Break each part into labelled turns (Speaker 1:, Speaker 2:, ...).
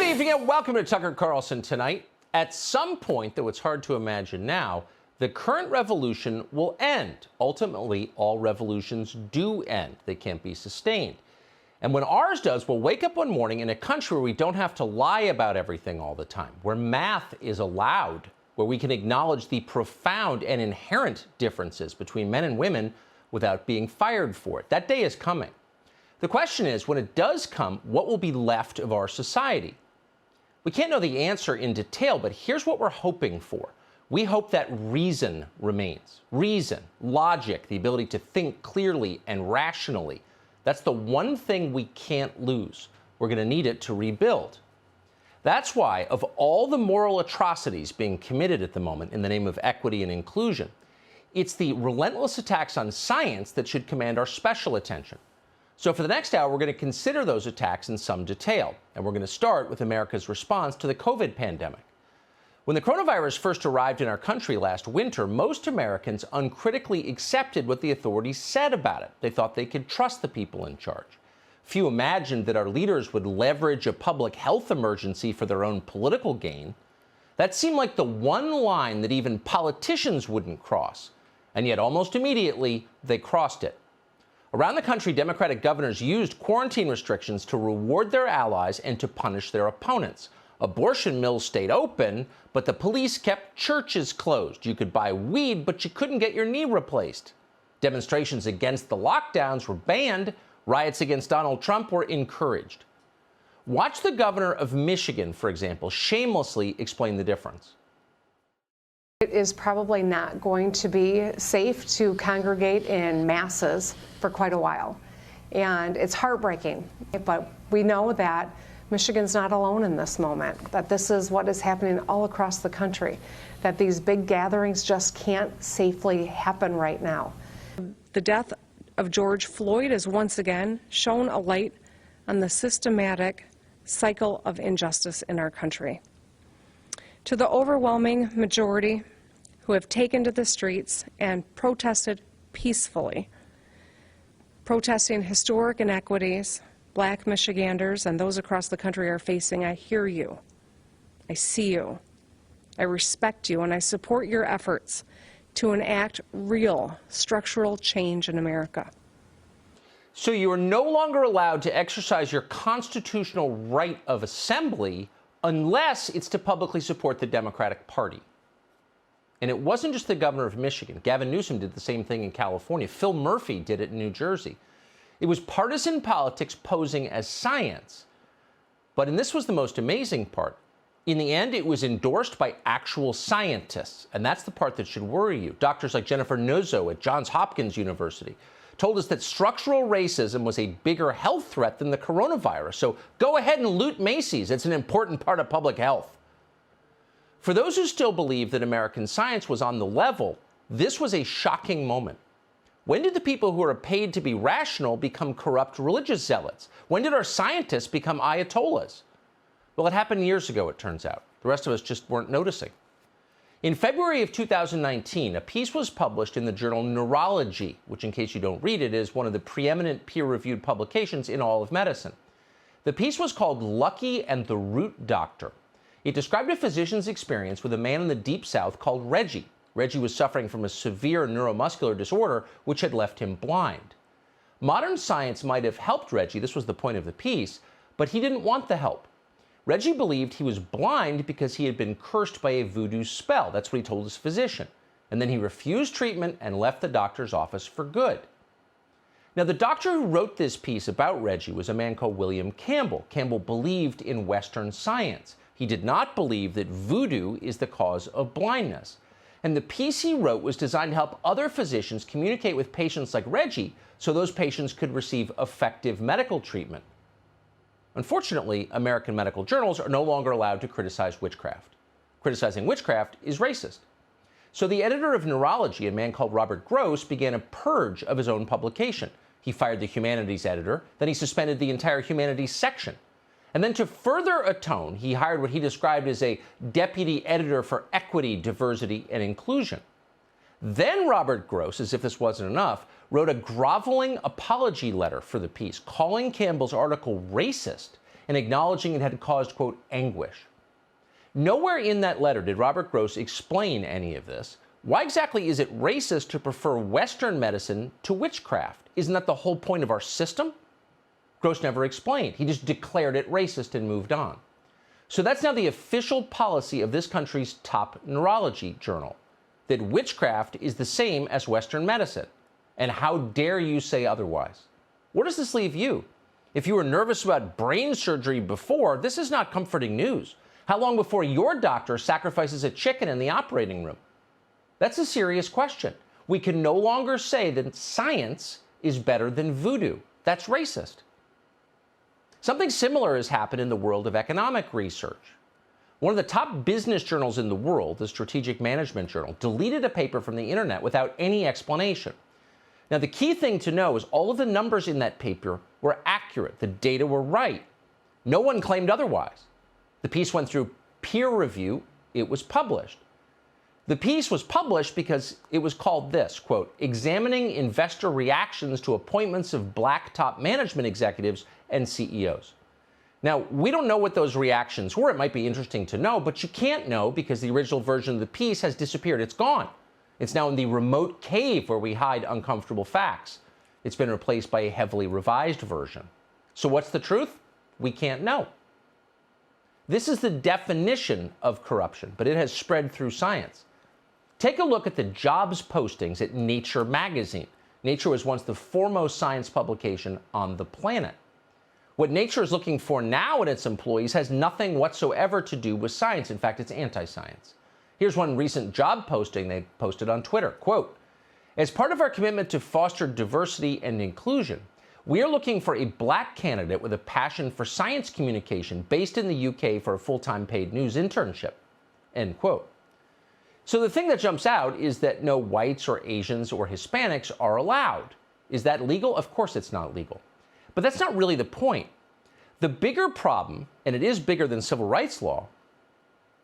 Speaker 1: evening and welcome to Tucker Carlson Tonight. At some point, though it's hard to imagine now, the current revolution will end. Ultimately, all revolutions do end. They can't be sustained. And when ours does, we'll wake up one morning in a country where we don't have to lie about everything all the time, where math is allowed, where we can acknowledge the profound and inherent differences between men and women without being fired for it. That day is coming. The question is, when it does come, what will be left of our society? We can't know the answer in detail, but here's what we're hoping for. We hope that reason remains. Reason, logic, the ability to think clearly and rationally. That's the one thing we can't lose. We're going to need it to rebuild. That's why, of all the moral atrocities being committed at the moment in the name of equity and inclusion, it's the relentless attacks on science that should command our special attention. So for the next hour, we're going to consider those attacks in some detail, and we're going to start with America's response to the COVID pandemic. When the coronavirus first arrived in our country last winter, most Americans uncritically accepted what the authorities said about it. They thought they could trust the people in charge. Few imagined that our leaders would leverage a public health emergency for their own political gain. That seemed like the one line that even politicians wouldn't cross. And yet almost immediately, they crossed it. Around the country, Democratic governors used quarantine restrictions to reward their allies and to punish their opponents. Abortion mills stayed open, but the police kept churches closed. You could buy weed, but you couldn't get your knee replaced. Demonstrations against the lockdowns were banned. Riots against Donald Trump were encouraged. Watch the governor of Michigan, for example, shamelessly explain the difference.
Speaker 2: It is probably not going to be safe to congregate in masses for quite a while. And it's heartbreaking, but we know that Michigan's not alone in this moment, that this is what is happening all across the country, that these big gatherings just can't safely happen right now.
Speaker 3: The death of George Floyd has once again shone a light on the systematic cycle of injustice in our country. To the overwhelming majority who have taken to the streets and protested peacefully, protesting historic inequities Black Michiganders and those across the country are facing, I hear you, I see you, I respect you, and I support your efforts to enact real structural change in America.
Speaker 1: So you are no longer allowed to exercise your constitutional right of assembly unless it's to publicly support the Democratic Party. And it wasn't just the governor of Michigan. Gavin Newsom did the same thing in California. Phil Murphy did it in New Jersey. It was partisan politics posing as science. And this was the most amazing part. In the end, it was endorsed by actual scientists. And that's the part that should worry you. Doctors like Jennifer Nuzzo at Johns Hopkins University told us that structural racism was a bigger health threat than the coronavirus. So go ahead and loot Macy's. It's an important part of public health. For those who still believe that American science was on the level, this was a shocking moment. When did the people who are paid to be rational become corrupt religious zealots? When did our scientists become ayatollahs? Well, it happened years ago, it turns out. The rest of us just weren't noticing. In February of 2019, a piece was published in the journal Neurology, which, in case you don't read it, is one of the preeminent peer-reviewed publications in all of medicine. The piece was called Lucky and the Root Doctor. It described a physician's experience with a man in the Deep South called Reggie. Reggie was suffering from a severe neuromuscular disorder which had left him blind. Modern science might have helped Reggie, this was the point of the piece, but he didn't want the help. Reggie believed he was blind because he had been cursed by a voodoo spell. That's what he told his physician. And then he refused treatment and left the doctor's office for good. Now, the doctor who wrote this piece about Reggie was a man called William Campbell. Campbell believed in Western science. He did not believe that voodoo is the cause of blindness. And the piece he wrote was designed to help other physicians communicate with patients like Reggie so those patients could receive effective medical treatment. Unfortunately, American medical journals are no longer allowed to criticize witchcraft. Criticizing witchcraft is racist. So the editor of Neurology, a man called Robert Gross, began a purge of his own publication. He fired the humanities editor, then he suspended the entire humanities section. And then to further atone, he hired what he described as a deputy editor for equity, diversity, and inclusion. Then Robert Gross, as if this wasn't enough, wrote a groveling apology letter for the piece, calling Campbell's article racist and acknowledging it had caused, quote, anguish. Nowhere in that letter did Robert Gross explain any of this. Why exactly is it racist to prefer Western medicine to witchcraft? Isn't that the whole point of our system? Gross never explained. He just declared it racist and moved on. So that's now the official policy of this country's top neurology journal, that witchcraft is the same as Western medicine. And how dare you say otherwise? Where does this leave you? If you were nervous about brain surgery before, this is not comforting news. How long before your doctor sacrifices a chicken in the operating room? That's a serious question. We can no longer say that science is better than voodoo. That's racist. Something similar has happened in the world of economic research. One of the top business journals in the world, the Strategic Management Journal, deleted a paper from the internet without any explanation. Now, the key thing to know is all of the numbers in that paper were accurate. The data were right. No one claimed otherwise. The piece went through peer review. It was published. The piece was published because it was called this, quote, examining investor reactions to appointments of black top management executives and CEOs. Now, we don't know what those reactions were. It might be interesting to know, but you can't know because the original version of the piece has disappeared. It's gone. It's now in the remote cave where we hide uncomfortable facts. It's been replaced by a heavily revised version. So what's the truth? We can't know. This is the definition of corruption, but it has spread through science. Take a look at the jobs postings at Nature magazine. Nature was once the foremost science publication on the planet. What Nature is looking for now in its employees has nothing whatsoever to do with science. In fact, it's anti-science. Here's one recent job posting they posted on Twitter. Quote, as part of our commitment to foster diversity and inclusion, we are looking for a black candidate with a passion for science communication based in the UK for a full-time paid news internship. End quote. So the thing that jumps out is that no whites or Asians or Hispanics are allowed. Is that legal? Of course it's not legal. But that's not really the point. The bigger problem, and it is bigger than civil rights law,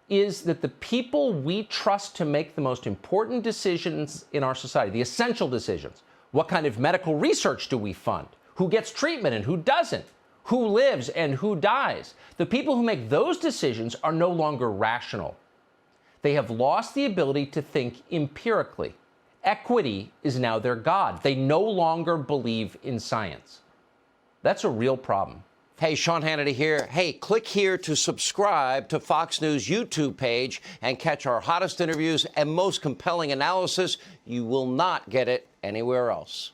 Speaker 1: is that the people we trust to make the most important decisions in our society, the essential decisions, what kind of medical research do we fund? Who gets treatment and who doesn't? Who lives and who dies? The people who make those decisions are no longer rational. They have lost the ability to think empirically. Equity is now their god. They no longer believe in science. That's a real problem.
Speaker 4: Hey, Sean Hannity here. Hey, click here to subscribe to Fox News YouTube page and catch our hottest interviews and most compelling analysis. You will not get it anywhere else.